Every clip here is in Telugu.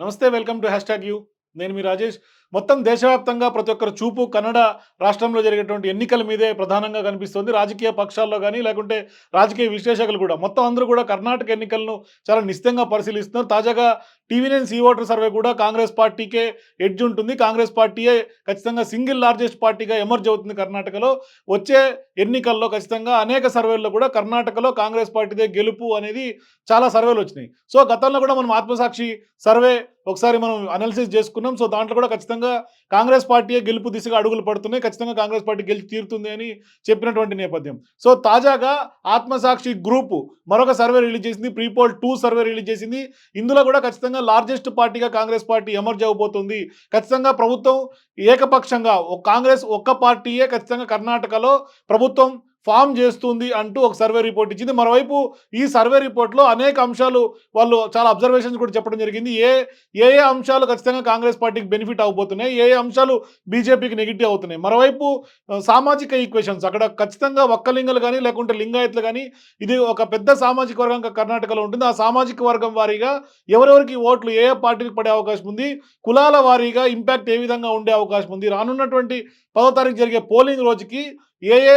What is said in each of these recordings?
నమస్తే. Welcome to hash tag you. నేను మీ రాజేష్. మొత్తం దేశవ్యాప్తంగా ప్రతి ఒక్కరి చూపు కన్నడ రాష్ట్రంలో జరిగేటువంటి ఎన్నికల మీదే ప్రధానంగా కనిపిస్తుంది. రాజకీయ పక్షాల్లో గానీ, లేకుంటే రాజకీయ విశ్లేషకులు కూడా మొత్తం అందరూ కూడా కర్ణాటక ఎన్నికలను చాలా నిశితంగా పరిశీలిస్తున్నారు. తాజాగా టీవీ9 సీ ఓటర్ సర్వే కూడా కాంగ్రెస్ పార్టీకే ఎడ్జ్ ఉంటుంది. కాంగ్రెస్ పార్టీయే ఖచ్చితంగా సింగిల్ లార్జెస్ట్ పార్టీగా ఎమర్జ్ అవుతుంది కర్ణాటకలో. వచ్చే ఎన్నికల్లో ఖచ్చితంగా అనేక సర్వేల్లో కూడా కర్ణాటకలో కాంగ్రెస్ పార్టీదే గెలుపు అనేది చాలా సర్వేలు వచ్చినాయి. సో గతంలో కూడా మనం ఆత్మసాక్షి సర్వే ఒకసారి మనం అనాలిసిస్ చేసుకున్నాం. సో దాంట్లో కూడా ఖచ్చితంగా కాంగ్రెస్ పార్టీయే గెలుపు దిశగా అడుగులు పడుతున్నాయి. ఖచ్చితంగా కాంగ్రెస్ పార్టీ గెలిచి తీరుతుంది అని చెప్పినటువంటి నేపథ్యం. సో తాజాగా ఆత్మసాక్షి గ్రూప్ మరొక సర్వే రిలీజ్ చేసింది. ప్రీపోల్ 2 సర్వే రిలీజ్ చేసింది. ఇందులో కూడా ఖచ్చితంగా లార్జెస్ట్ పార్టీగా కాంగ్రెస్ పార్టీ ఎమర్జ్ అవబోతుంది. ఖచ్చితంగా ప్రభుత్వం ఏకపక్షంగా కాంగ్రెస్ ఒక్క పార్టీయే ఖచ్చితంగా కర్ణాటకలో ప్రభుత్వం ఫామ్ చేస్తుంది అంటూ ఒక సర్వే రిపోర్ట్ ఇచ్చింది. మరోవైపు ఈ సర్వే రిపోర్ట్‌లో అనేక అంశాలు వాళ్ళు చాలా అబ్జర్వేషన్స్ కూడా చెప్పడం జరిగింది. ఏ ఏ అంశాలు ఖచ్చితంగా కాంగ్రెస్ పార్టీకి బెనిఫిట్ అవ్వబోతున్నాయి, ఏ అంశాలు బీజేపీకి నెగెటివ్ అవుతున్నాయి. మరోవైపు సామాజిక ఈక్వేషన్స్ అక్కడ ఖచ్చితంగా ఒక్కలింగలు గానీ, లేకుంటే లింగాయత్లు గానీ, ఇది ఒక పెద్ద సామాజిక వర్గం కర్ణాటకలో ఉంటుంది. ఆ సామాజిక వర్గం వారీగా ఎవరెవరికి ఓట్లు ఏ ఏ పార్టీకి పడే అవకాశం ఉంది, కులాల వారీగా ఇంపాక్ట్ ఏ విధంగా ఉండే అవకాశం ఉంది, రానున్నటువంటి 10వ తారీఖు జరిగే పోలింగ్ రోజుకి ఏ ఏ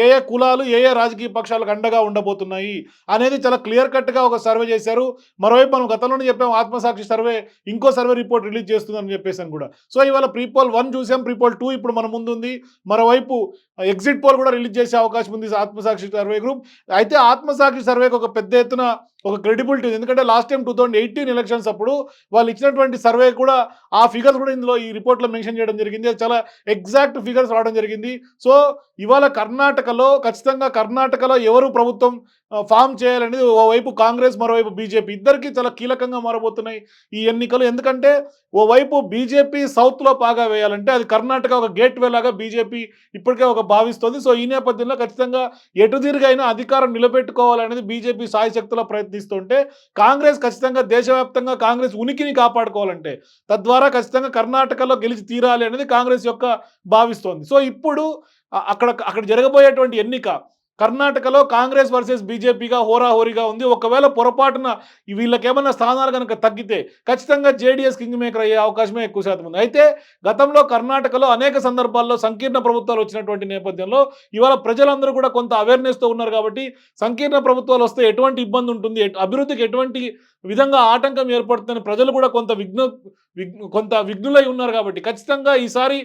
ఏ ఏ కులాలు ఏ ఏ రాజకీయ పక్షాలకు అండగా ఉండబోతున్నాయి అనేది చాలా క్లియర్ కట్గా ఒక సర్వే చేశారు. మరోవైపు మనం గతంలోనే చెప్పాము ఆత్మసాక్షి సర్వే ఇంకో సర్వే రిపోర్ట్ రిలీజ్ చేస్తుందని చెప్పేసాను కూడా. సో ఇవాళ ప్రీపోల్ 1 చూసాం, ప్రీపోల్ 2 ఇప్పుడు మన ముందు ఉంది. మరోవైపు ఎగ్జిట్ పోల్ కూడా రిలీజ్ చేసే అవకాశం ఉంది ఆత్మసాక్షి సర్వే గ్రూప్. అయితే ఆత్మసాక్షి సర్వేకి ఒక పెద్ద ఎత్తున ఒక క్రెడిబిలిటీ ఉంది. ఎందుకంటే లాస్ట్ టైం 2018 ఎలక్షన్స్ అప్పుడు వాళ్ళు ఇచ్చినటువంటి సర్వే కూడా ఆ ఫిగర్స్ కూడా ఇందులో ఈ రిపోర్ట్లో మెన్షన్ చేయడం జరిగింది. అది చాలా ఎగ్జాక్ట్ ఫిగర్స్ రావడం జరిగింది. సో ఇవాళ ఖచ్చితంగా కర్ణాటకలో ఎవరు ప్రభుత్వం ఫామ్ చేయాలనేది ఓవైపు కాంగ్రెస్, మరోవైపు బీజేపీ ఇద్దరికీ చాలా కీలకంగా మారబోతున్నాయి ఈ ఎన్నికలు. ఎందుకంటే ఓవైపు బీజేపీ సౌత్‌లో పాగా వేయాలంటే అది కర్ణాటక ఒక గేట్‌వే లాగా బీజేపీ ఇప్పటికే ఒక భావిస్తోంది. సో ఈ నేపథ్యంలో ఖచ్చితంగా ఎటుదిరుగైనా అధికారం నిలబెట్టుకోవాలనేది బీజేపీ శాయశక్తులా ప్రయత్నిస్తుంటే, కాంగ్రెస్ ఖచ్చితంగా దేశవ్యాప్తంగా కాంగ్రెస్ ఉనికిని కాపాడుకోవాలంటే, తద్వారా ఖచ్చితంగా కర్ణాటకలో గెలిచి తీరాలి అనేది కాంగ్రెస్ యొక్క భావిస్తోంది. సో ఇప్పుడు అక్కడ జరగబోయేటువంటి ఎన్నిక కర్ణాటకలో కాంగ్రెస్ వర్సెస్ బీజేపీగా హోరాహోరీగా ఉంది. ఒకవేళ పొరపాటున వీళ్ళకేమన్నా స్థానాలు కనుక తగ్గితే ఖచ్చితంగా జేడీఎస్ కింగ్ మేకర్ అయ్యే అవకాశమే ఎక్కువ శాతం ఉంది. అయితే గతంలో కర్ణాటకలో అనేక సందర్భాల్లో సంకీర్ణ ప్రభుత్వాలు వచ్చినటువంటి నేపథ్యంలో ఇవాళ ప్రజలందరూ కూడా కొంత అవేర్నెస్‌తో ఉన్నారు కాబట్టి సంకీర్ణ ప్రభుత్వాలు వస్తే ఎటువంటి ఇబ్బంది ఉంటుంది, అభివృద్ధికి ఎటువంటి విధంగా ఆటంకం ఏర్పడుతుందని ప్రజలు కూడా కొంత విఘ్నులై ఉన్నారు కాబట్టి ఖచ్చితంగా ఈసారి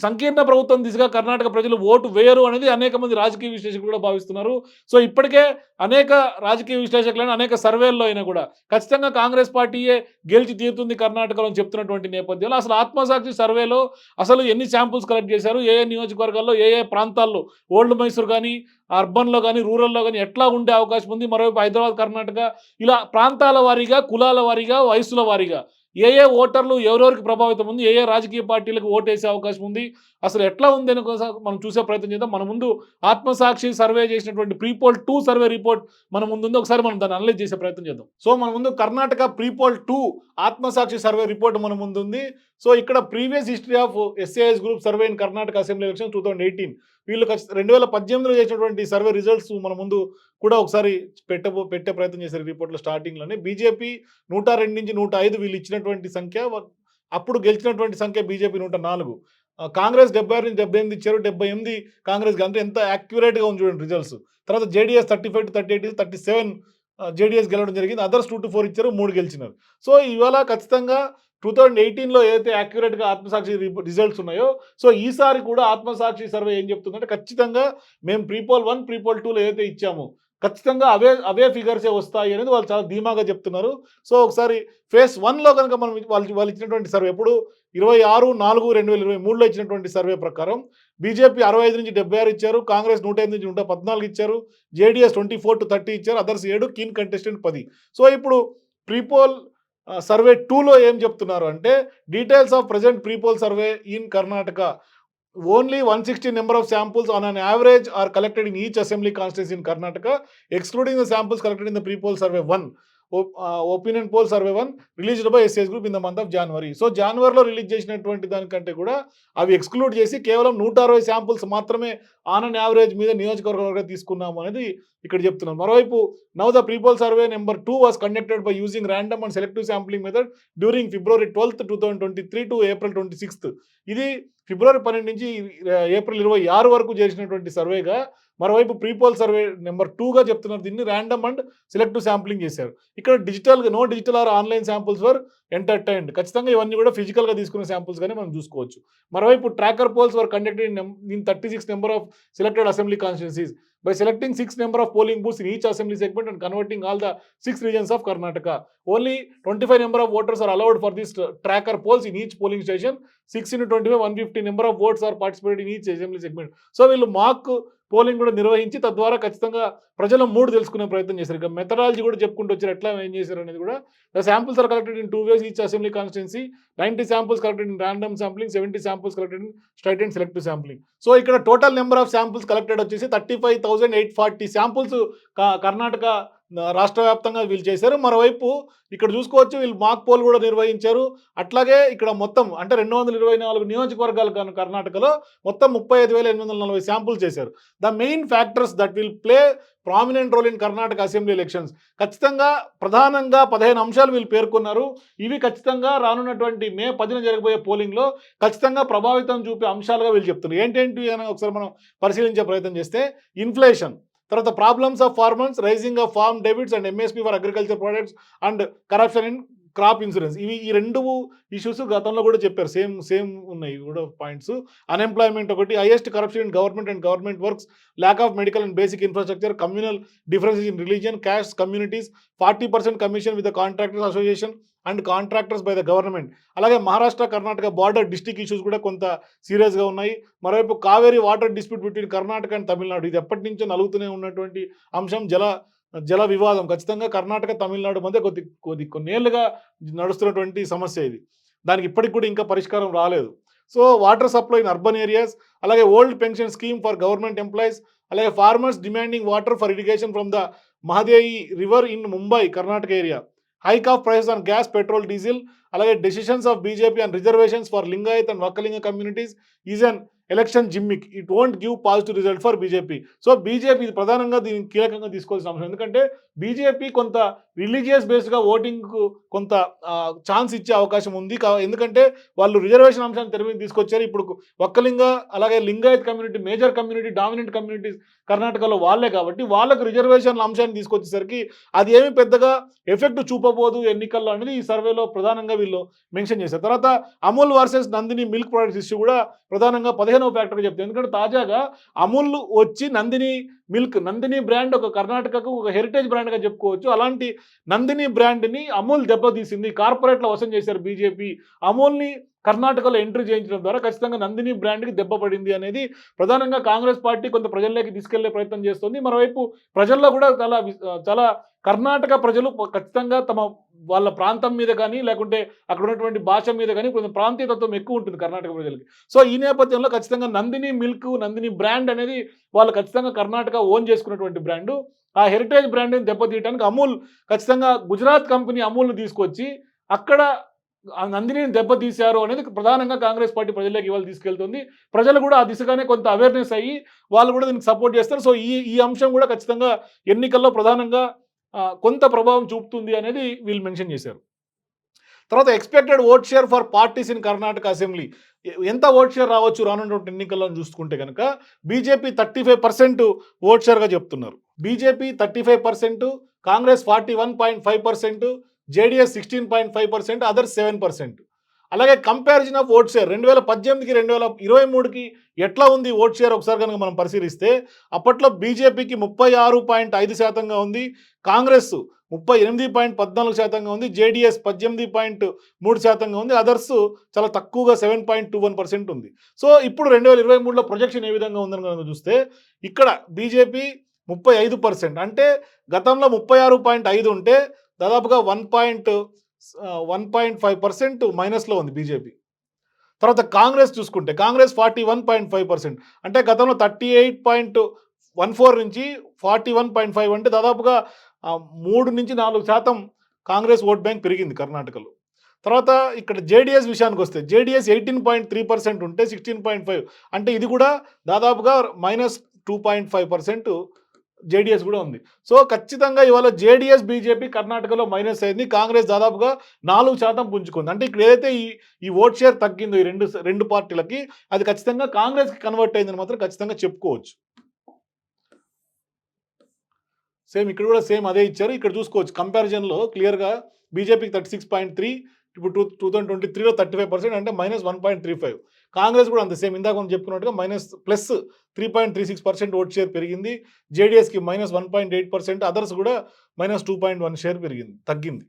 సంకీర్ణ ప్రభుత్వం దిశగా కర్ణాటక ప్రజలు ఓటు వేయరు అనేది అనేక మంది రాజకీయ విశ్లేషకులు కూడా భావిస్తున్నారు. సో ఇప్పటికే అనేక రాజకీయ విశ్లేషకులైన అనేక సర్వేల్లో అయినా కూడా ఖచ్చితంగా కాంగ్రెస్ పార్టీయే గెలిచి తీరుతుంది కర్ణాటకలో అని చెప్తున్నటువంటి నేపథ్యంలో అసలు ఆత్మసాక్షి సర్వేలో అసలు ఎన్ని శాంపుల్స్ కలెక్ట్ చేశారు, ఏ ఏ నియోజకవర్గాల్లో ఏ ఏ ప్రాంతాల్లో ఓల్డ్ మైసూర్ కానీ, అర్బన్‌లో గానీ, రూరల్‌లో గానీ ఎట్లా ఉండే అవకాశం ఉంది, మరోవైపు హైదరాబాద్, కర్ణాటక ఇలా ప్రాంతాల వారీగా, కులాల వారీగా, వయస్సుల వారీగా ఏ ఏ ఓటర్లు ఎవరెవరికి ప్రభావితం ఉంది, ఏ ఏ రాజకీయ పార్టీలకు ఓటేసే అవకాశం ఉంది, అసలు ఎట్లా ఉంది అని మనం చూసే ప్రయత్నం చేద్దాం. మన ముందు ఆత్మసాక్షి సర్వే చేసినటువంటి ప్రీపోల్ 2 సర్వే రిపోర్ట్ మన ముందుంది. ఒకసారి మనం దాన్ని అనలైజ్ చేసే ప్రయత్నం చేద్దాం. సో మన ముందు కర్ణాటక ప్రీపోల్ 2 ఆత్మసాక్షి సర్వే రిపోర్ట్ మన ముందుంది. సో ఇక్కడ previous history of SAs group survey in Karnataka assembly election 2018 వీళ్ళు 2018లో చేసినటువంటి సర్వే రిజల్ట్స్ మన ముందు కూడా ఒకసారి పెట్టే ప్రయత్నం చేశారు. ఈ రిపోర్ట్‌లో స్టార్టింగ్‌లోనే బీజేపీ 102 నుంచి 105 వీళ్ళు ఇచ్చినటువంటి సంఖ్య. అప్పుడు గెలిచినటువంటి సంఖ్య బీజేపీ 104. కాంగ్రెస్ 76 నుంచి 78 ఇచ్చారు. 78 కాంగ్రెస్‌కి అంటే ఎంత యాక్యురేట్‌గా ఉంది చూడండి రిజల్ట్స్. తర్వాత జేడీఎస్ 35-38, 37 జేడీఎస్ గెలవడం జరిగింది. అదర్స్ 2-4 ఇచ్చారు, 3 గెలిచినారు. సో ఇవాళ ఖచ్చితంగా 2018లో ఏదైతే యాక్యురేట్‌గా ఆత్మసాక్షి రిజల్ట్స్ ఉన్నాయో, సో ఈసారి కూడా ఆత్మసాక్షి సర్వే ఏం చెప్తుందంటే ఖచ్చితంగా మేము ప్రీపోల్ 1, ప్రీపోల్ 2లో ఏదైతే ఇచ్చామో ఖచ్చితంగా అవే ఫిగర్సే వస్తాయి అనేది వాళ్ళు చాలా ధీమాగా చెప్తున్నారు. సో ఒకసారి ఫేజ్ 1లో కనుక మనం వాళ్ళు ఇచ్చినటువంటి సర్వే ఎప్పుడు 26/4/2023లో ఇచ్చినటువంటి సర్వే ప్రకారం బీజేపీ 65-76 ఇచ్చారు, కాంగ్రెస్ 105-114 ఇచ్చారు, జేడీఎస్ 24-30 ఇచ్చారు, అదర్స్ 7, కీన్ కంటెస్టెంట్ 10. సో ఇప్పుడు ప్రీపోల్ సర్వే 2లో ఏం చెప్తున్నారు అంటే details of present prepoll survey in Karnataka. Only 160 number of samples on an average are collected in each assembly constituency in Karnataka, excluding the samples collected in the pre-poll survey 1, opinion poll survey 1 released by SAS group in the month of January. So జనవరిలో రిలీజ్ చేసినటువంటి దానికంటే కూడా అవి ఎక్స్క్లూడ్ చేసి కేవలం 160 శాంపుల్స్ మాత్రమే ఆన్ అన్ యావరేజ్ మీద నియోజకవర్గంగా తీసుకున్నాము అనేది ఇక్కడ చెప్తున్నారు. మరోవైపు now the prepoll survey number 2 was conducted by using random and selective sampling method during February 12, 2023 to April 26. ఇది ఫిబ్రవరి 12 నుంచి ఏప్రిల్ 26 వరకు చేసినటువంటి సర్వేగా, మరోవైపు ప్రీపోల్ సర్వే నెంబర్ 2గా చెప్తున్నారు. దీన్ని ర్యాండమ్ అండ్ సెలెక్టివ్ శాంప్లింగ్ చేశారు. ఇక్కడ no digital or online samples were entertained. ఖచ్చితంగా ఇవన్నీ కూడా ఫిజికల్గా తీసుకున్న శాంపుల్స్ గానే మనం చూసుకోవచ్చు. మరోవైపు tracker polls were conducted in 36 number of selected assembly constituencies by selecting 6 number of polling booths in each assembly segment and converting all the 6 regions of Karnataka. Only 25 number of voters are allowed for this tracker polls in each polling station. 6 into 25, 150 number of votes are participated in each assembly segment. So వీళ్ళు మాక్ పోలింగ్ కూడా నిర్వహించి తద్వారా ఖచ్చితంగా ప్రజల మూడు తెలుసుకునే ప్రయత్నం చేశారు. ఇక మెథడాలజీ కూడా చెప్పుకుంటూ వచ్చారు, ఎట్లా ఏం చేశారు అనేది కూడా. The samples are collected in 2 ways each assembly constituency. 90 samples collected in random sampling, 70 samples collected in straight and selective sampling. So ఇక్కడ total number of samples collected వచ్చేసి 35,840 శాంపుల్స్ కర్ణాటక రాష్ట్ర వ్యాప్తంగా వీళ్ళు చేశారు. మరోవైపు ఇక్కడ చూసుకోవచ్చు వీళ్ళు మాక్ పోల్ కూడా నిర్వహించారు. అట్లాగే ఇక్కడ మొత్తం అంటే 224 నియోజకవర్గాలు కర్ణాటకలో మొత్తం 35,840 శాంపుల్స్ చేశారు. The main factors that will play prominent role in Karnataka assembly elections. ఖచ్చితంగా ప్రధానంగా 15 అంశాలు వీళ్ళు పేర్కొన్నారు. ఇవి ఖచ్చితంగా రానున్నటువంటి మే 10న జరగబోయే పోలింగ్లో ఖచ్చితంగా ప్రభావితం చూపే అంశాలుగా వీళ్ళు చెప్తున్నారు. ఏంటేంటి అని ఒకసారి మనం పరిశీలించే ప్రయత్నం చేస్తే, ఇన్ఫ్లేషన్, తర్వాత problems of farmers, rising of farm debits and MSP for agriculture products and corruption in crop insurance. ఈ రెండు ఇష్యూస్ గతంలో కూడా చెప్పారు, సేమ్ ఉన్నాయి కూడా పాయింట్స్. అన్ఎంప్లాయ్మెంట్ ఒకటి, highest corruption in government and government works, lack of medical and basic infrastructure, communal differences in religion, caste communities, 40% commission with the contractors association and contractors by the government. అలాగే Maharashtra Karnataka border district issues కూడా కొంత సీరియస్గా ఉన్నాయి. మరోవైపు Kaveri water dispute between Karnataka and Tamil Nadu, ఇది ఎప్పటి నుంచో నలుగుతూనే ఉన్నటువంటి అంశం. జల వివాదం ఖచ్చితంగా కర్ణాటక తమిళనాడు మధ్య కొన్నేళ్లుగా నడుస్తున్నటువంటి సమస్య ఇది. దానికి ఇప్పటికి కూడా ఇంకా పరిష్కారం రాలేదు. So water supply in urban areas, అలాగే old pension scheme for government employees, అలాగే farmers demanding water for irrigation from the Mahadayi river in Mumbai Karnataka area, hike of prices on gas, petrol, diesel, అలాగే decisions of BJP and reservations for Lingayat and Vokkaliga communities is an election gimmick, it won't give positive result for BJP. So BJP ఇది ప్రధానంగా దీన్ని కీలకంగా తీసుకోవాల్సిన అంశం. ఎందుకంటే బీజేపీ కొంత రిలీజియస్ బేస్డ్గా ఓటింగ్కు కొంత ఛాన్స్ ఇచ్చే అవకాశం ఉంది. ఎందుకంటే వాళ్ళు రిజర్వేషన్ అంశాన్ని తెర మీద తీసుకొచ్చారు. ఇప్పుడు ఒక్కలింగ అలాగే Lingayat community major community, dominant communities కర్ణాటకలో వాళ్ళే కాబట్టి వాళ్ళకు రిజర్వేషన్ల అంశాన్ని తీసుకొచ్చేసరికి అది ఏమి పెద్దగా ఎఫెక్ట్ చూపబోదు ఎన్నికల్లో అనేది ఈ సర్వేలో ప్రధానంగా వీళ్ళు మెన్షన్ చేశారు. తర్వాత Amul versus Nandini milk products issue కూడా ప్రధానంగా 15వ ఫ్యాక్టర్గా చెప్తారు. ఎందుకంటే తాజాగా అమూల్ వచ్చి నందిని బ్రాండ్ ఒక కర్ణాటకకు ఒక హెరిటేజ్ బ్రాండ్గా చెప్పుకోవచ్చు. అలాంటి నందిని బ్రాండ్ని అమూల్ దెబ్బతీసింది, కార్పొరేట్లో వసం చేశారు బీజేపీ. అమూల్ని కర్ణాటకలో ఎంట్రీ చేయించడం ద్వారా ఖచ్చితంగా నందిని బ్రాండ్కి దెబ్బ పడింది అనేది ప్రధానంగా కాంగ్రెస్ పార్టీ కొంత ప్రజల్లోకి తీసుకెళ్లే ప్రయత్నం చేస్తుంది. మరోవైపు ప్రజల్లో కూడా చాలా కర్ణాటక ప్రజలు ఖచ్చితంగా వాళ్ళ ప్రాంతం మీద కానీ లేకుంటే అక్కడ ఉన్నటువంటి భాష మీద కానీ కొంచెం ప్రాంతీయతత్వం ఎక్కువ ఉంటుంది కర్ణాటక ప్రజలకి. సో ఈ నేపథ్యంలో ఖచ్చితంగా నందిని మిల్క్, నందిని బ్రాండ్ అనేది వాళ్ళు ఖచ్చితంగా కర్ణాటక ఓన్ చేసుకున్నటువంటి బ్రాండు. ఆ హెరిటేజ్ బ్రాండ్ని దెబ్బతీయడానికి అమూల్ ఖచ్చితంగా గుజరాత్ కంపెనీ అమూల్ను తీసుకొచ్చి అక్కడ నందినిని దెబ్బతీశారు అనేది ప్రధానంగా కాంగ్రెస్ పార్టీ ప్రజల్లోకి ఇవాళ తీసుకెళ్తుంది. ప్రజలు కూడా ఆ దిశగానే కొంత అవేర్నెస్ అయ్యి వాళ్ళు కూడా దీనికి సపోర్ట్ చేస్తారు. సో ఈ అంశం కూడా ఖచ్చితంగా ఎన్నికల్లో ప్రధానంగా కొంత ప్రభావం చూపుతుంది అనేది వీళ్ళు మెన్షన్ చేశారు. తర్వాత expected vote share for parties in Karnataka assembly, ఎంత ఓట్ షేర్ రావచ్చు రానున్నటువంటి ఎన్నికల్లో చూసుకుంటే కనుక బీజేపీ 35% ఓట్ షేర్గా చెప్తున్నారు. BJP 35%, Congress 41.5%, JDS 16.5%, others 7%. అలాగే కంపారిజన్ ఆఫ్ ఓట్ షేర్ 2018కి 2023కి ఎట్లా ఉంది ఓట్ షేర్ ఒకసారి కనుక మనం పరిశీలిస్తే అప్పట్లో బీజేపీకి 36.5%గా ఉంది, కాంగ్రెస్ 38.14%గా ఉంది, జేడీఎస్ 18.3%గా ఉంది, అదర్స్ చాలా తక్కువగా 7.21% ఉంది. సో ఇప్పుడు 2023లో ప్రొజెక్షన్ ఏ విధంగా ఉందని కనుక చూస్తే ఇక్కడ బీజేపీ 35%, అంటే గతంలో 36.5 ఉంటే దాదాపుగా 1.5% మైనస్లో ఉంది బీజేపీ. తర్వాత కాంగ్రెస్ చూసుకుంటే కాంగ్రెస్ 41.5%, అంటే గతంలో 38.14 నుంచి 41.5, అంటే దాదాపుగా 3 నుంచి 4% కాంగ్రెస్ ఓట్ బ్యాంక్ పెరిగింది కర్ణాటకలో. తర్వాత ఇక్కడ జేడీఎస్ విషయానికొస్తే జేడీఎస్ 18.3% ఉంటే 16.5 అంటే ఇది కూడా దాదాపుగా -2.5% జేడీఎస్ కూడా ఉంది. సో, ఖచ్చితంగా ఇవాళ జేడీఎస్, బీజేపీ కర్ణాటకలో మైనస్ అయింది. కాంగ్రెస్ దాదాపుగా 4% పుంజుకుంది. అంటే ఇక్కడ ఏదైతే ఈ ఓట్ షేర్ తగ్గిందో ఈ 2 పార్టీలకి అది ఖచ్చితంగా కాంగ్రెస్‌కి కన్వర్ట్ అయిందని మాత్రం ఖచ్చితంగా చెప్పుకోవచ్చు. సేమ్ ఇక్కడ కూడా సేమ్ అదే ఇచ్చారు. ఇక్కడ చూసుకోవచ్చు కంపారిజన్‌లో క్లియర్‌గా బీజేపీకి 36.3 ఇప్పుడు 2023లో 35% అంటే -1.35. కాంగ్రెస్ కూడా అంతే సేమ్ ఇందాక మనం చెప్పుకున్నట్టుగా +3.36% ఓట్ షేర్ పెరిగింది. జేడీఎస్‌కి -1.8%, అదర్స్ కూడా -2.1 షేర్ తగ్గింది.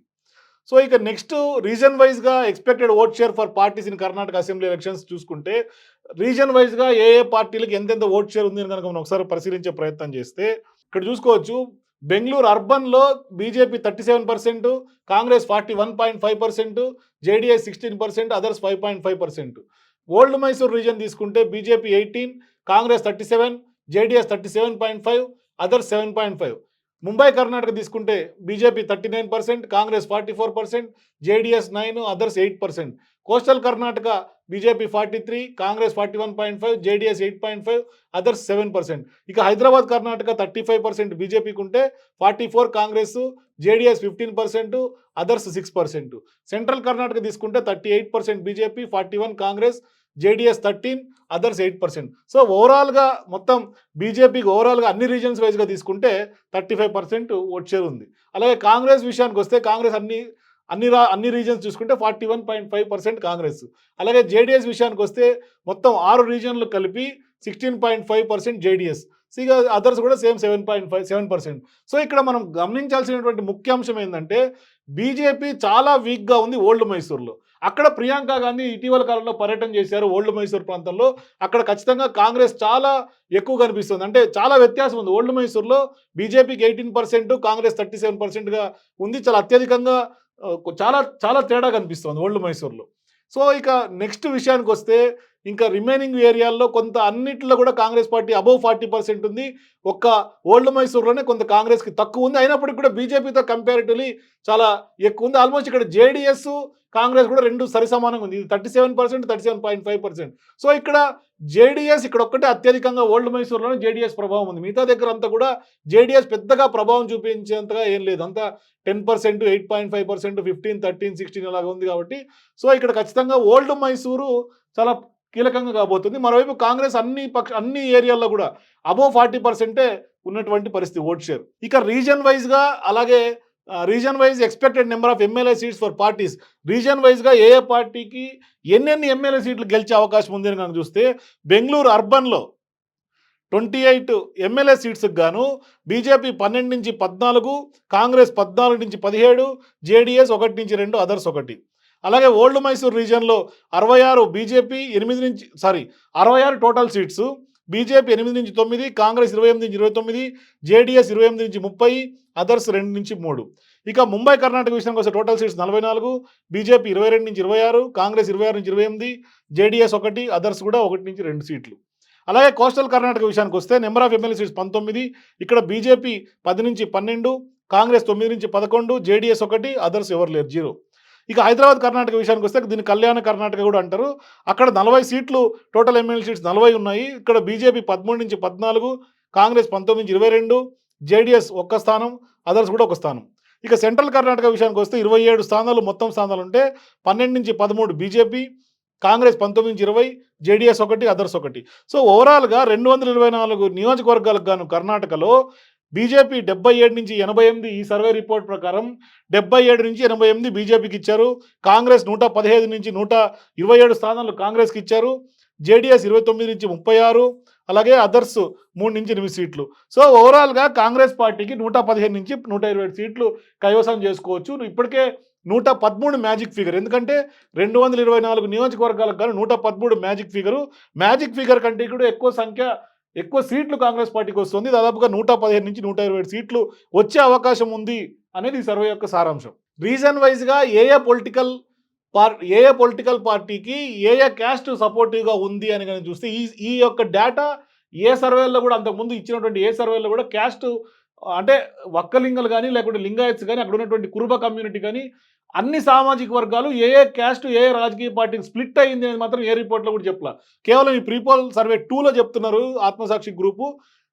సో, ఇక నెక్స్ట్ రీజన్ వైస్‌గా expected vote share for parties in Karnataka assembly elections చూసుకుంటే, రీజన్ వైస్‌గా ఏ పార్టీలకి ఎంతెంత ఓట్ షేర్ ఉంది అని గనుక మనం ఒకసారి పరిశీలించే ప్రయత్నం చేస్తే, ఇక్కడ చూసుకోవచ్చు బెంగుళూరు అర్బన్‌లో BJP 37%, Congress 41.5%, JDS 16%, others 5.5%. Old Mysore region తీసుకుంటే BJP 18, Congress 37, JDS 37.5, others 7.5. Mumbai Karnataka తీసుకుంటే BJP 39%, Congress 44%, JDS 9, others 8%. Coastal Karnataka BJP 43, Congress 41.5, JDS 8.5, others 7%. ఇక హైదరాబాద్ కర్ణాటక 35% బీజేపీకి ఉంటే 44 Congress, JDS 15%, others 6%. Central Karnataka తీసుకుంటే 38% BJP, 41 Congress, JDS 13, others 8%. So, ఓవరాల్‌గా మొత్తం బీజేపీకి ఓవరాల్‌గా అన్ని రీజన్స్ వైస్‌గా తీసుకుంటే 35% ఓట్ షేర్ ఉంది. అలాగే కాంగ్రెస్ విషయానికొస్తే కాంగ్రెస్ అన్ని రీజన్స్ చూసుకుంటే 41.5% కాంగ్రెస్. అలాగే జేడీఎస్ విషయానికొస్తే మొత్తం 6 రీజియన్లు కలిపి 16.5% జేడీఎస్. సో, ఇక అదర్స్ కూడా సేమ్ 7%. సో, ఇక్కడ మనం గమనించాల్సినటువంటి ముఖ్య అంశం ఏందంటే బీజేపీ చాలా వీక్‌గా ఉంది ఓల్డ్ మైసూర్‌లో. అక్కడ ప్రియాంక గాంధీ ఇటీవల కాలంలో పర్యటన చేశారు ఓల్డ్ మైసూర్ ప్రాంతంలో. అక్కడ ఖచ్చితంగా కాంగ్రెస్ చాలా ఎక్కువ కనిపిస్తుంది. అంటే చాలా వ్యత్యాసం ఉంది. ఓల్డ్ మైసూర్‌లో బీజేపీకి 18%, కాంగ్రెస్ 37%గా ఉంది. చాలా అత్యధికంగా చాలా చాలా తేడా కనిపిస్తుంది ఓల్డ్ మైసూర్‌లో. సో, ఇక నెక్స్ట్ విషయానికొస్తే ఇంకా రిమైనింగ్ ఏరియాల్లో కొంత అన్నిట్లో కూడా కాంగ్రెస్ పార్టీ అబోవ్ 40% ఉంది. ఒక్క ఓల్డ్ మైసూర్‌లోనే కొంత కాంగ్రెస్‌కి తక్కువ ఉంది. అయినప్పటికి కూడా బీజేపీతో కంపారిటివ్‌లీ చాలా ఎక్కువ ఉంది. ఆల్మోస్ట్ ఇక్కడ జేడీఎస్, కాంగ్రెస్ కూడా 2 సరిసమానంగా ఉంది. ఇది 37%, 37.5%. సో, ఇక్కడ జేడీఎస్ ఇక్కడ ఒక్కటే అత్యధికంగా ఓల్డ్ మైసూర్‌లోనే జేడీఎస్ ప్రభావం ఉంది. మిగతా దగ్గర అంతా కూడా జేడీఎస్ పెద్దగా ప్రభావం చూపించేంతగా ఏం లేదు. అంతా 10%, 8.5%, 15, 13, 16 అలాగా ఉంది కాబట్టి సో, ఇక్కడ ఖచ్చితంగా ఓల్డ్ మైసూరు చాలా కీలకంగా కాబోతుంది. మరోవైపు కాంగ్రెస్ అన్ని ఏరియాల్లో కూడా అబోవ్ 40%ఏ ఉన్నటువంటి పరిస్థితి ఓట్ షేర్. ఇక రీజన్ వైస్‌గా అలాగే reason wise expected number of MLA seats for parties. Reason వైస్‌గా ఏ పార్టీకి ఎన్నెన్ని ఎమ్మెల్యే సీట్లు గెలిచే అవకాశం ఉంది అని గనుక చూస్తే బెంగుళూరు అర్బన్‌లో 28 ఎమ్మెల్యే సీట్స్‌కి గాను బీజేపీ 12-14, కాంగ్రెస్ 14-17, జేడీఎస్ 1-2, అదర్స్ 1. అలాగే ఓల్డ్ మైసూర్ రీజియన్‌లో 66 BJP 66 total seats. BJP 8-9, Congress 28-29, JDS 28-30, others 2-3. ఇక ముంబై కర్ణాటక విషయానికి వస్తే total seats 44, BJP 22-26, Congress 26-28, JDS 1, others కూడా 1-2 సీట్లు. అలాగే కోస్టల్ కర్ణాటక విషయానికి వస్తే నెంబర్ ఆఫ్ ఎమ్మెల్యే సీట్స్ 19, ఇక్కడ బీజేపీ 10-12, కాంగ్రెస్ 9-11, జేడీఎస్ 1, అదర్స్ ఎవరు లేరు 0. ఇక హైదరాబాద్ కర్ణాటక విషయానికి వస్తే దీన్ని కళ్యాణ కర్ణాటక కూడా అంటారు. అక్కడ 40 సీట్లు టోటల్ ఎమ్మెల్యే సీట్స్ 40 ఉన్నాయి. ఇక్కడ బీజేపీ 13-14, కాంగ్రెస్ 19-22, జేడీఎస్ 1 స్థానం, అదర్స్ కూడా 1 స్థానం. ఇక సెంట్రల్ కర్ణాటక విషయానికి వస్తే 27 స్థానాలు మొత్తం స్థానాలు ఉంటే 12-13 BJP, Congress 19-20, JDS 1, others 1. So, ఓవరాల్‌గా 224 నియోజకవర్గాలకు గాను కర్ణాటకలో బీజేపీ 77-88 ఈ సర్వే రిపోర్ట్ ప్రకారం 77-88 బీజేపీకి ఇచ్చారు. కాంగ్రెస్ 115-127 స్థానాలు కాంగ్రెస్‌కి ఇచ్చారు. జేడీఎస్ 29-36, అలాగే అదర్స్ 3-8 సీట్లు. సో, ఓవరాల్‌గా కాంగ్రెస్ పార్టీకి 115-127 సీట్లు కైవసం చేసుకోవచ్చు. ఇప్పటికే 113 మ్యాజిక్ ఫిగర్. ఎందుకంటే 224 నియోజకవర్గాలకు గాను 113 మ్యాజిక్ ఫిగరు. మ్యాజిక్ ఫిగర్ కంటే కూడా ఎక్కువ సీట్లు కాంగ్రెస్ పార్టీకి వస్తుంది. దాదాపుగా 115-127 సీట్లు వచ్చే అవకాశం ఉంది అనేది ఈ సర్వే యొక్క సారాంశం. రీజన్ వైజ్‌గా ఏ పొలిటికల్ పార్టీకి ఏ క్యాస్ట్ సపోర్టివ్‌గా ఉంది అని గనుక చూస్తే ఈ యొక్క డేటా ఏ సర్వేల్లో కూడా అంతకుముందు ఇచ్చినటువంటి ఏ సర్వేల్లో కూడా క్యాస్ట్ అంటే వక్కలింగలు గాని, లేకుంటే లింగాయత్స్ గాని, అక్కడ ఉన్నటువంటి కురుబ కమ్యూనిటీ గాని అన్ని సామాజిక వర్గాలు ఏ ఏ క్యాస్ట్ ఏ ఏ రాజకీయ పార్టీకి స్ప్లిట్ అయింది అనేది మాత్రం ఏ రిపోర్ట్‌లో కూడా చెప్పలా. కేవలం ఈ ప్రీపోల్ సర్వే 2లో చెప్తున్నారు ఆత్మసాక్షి గ్రూపు.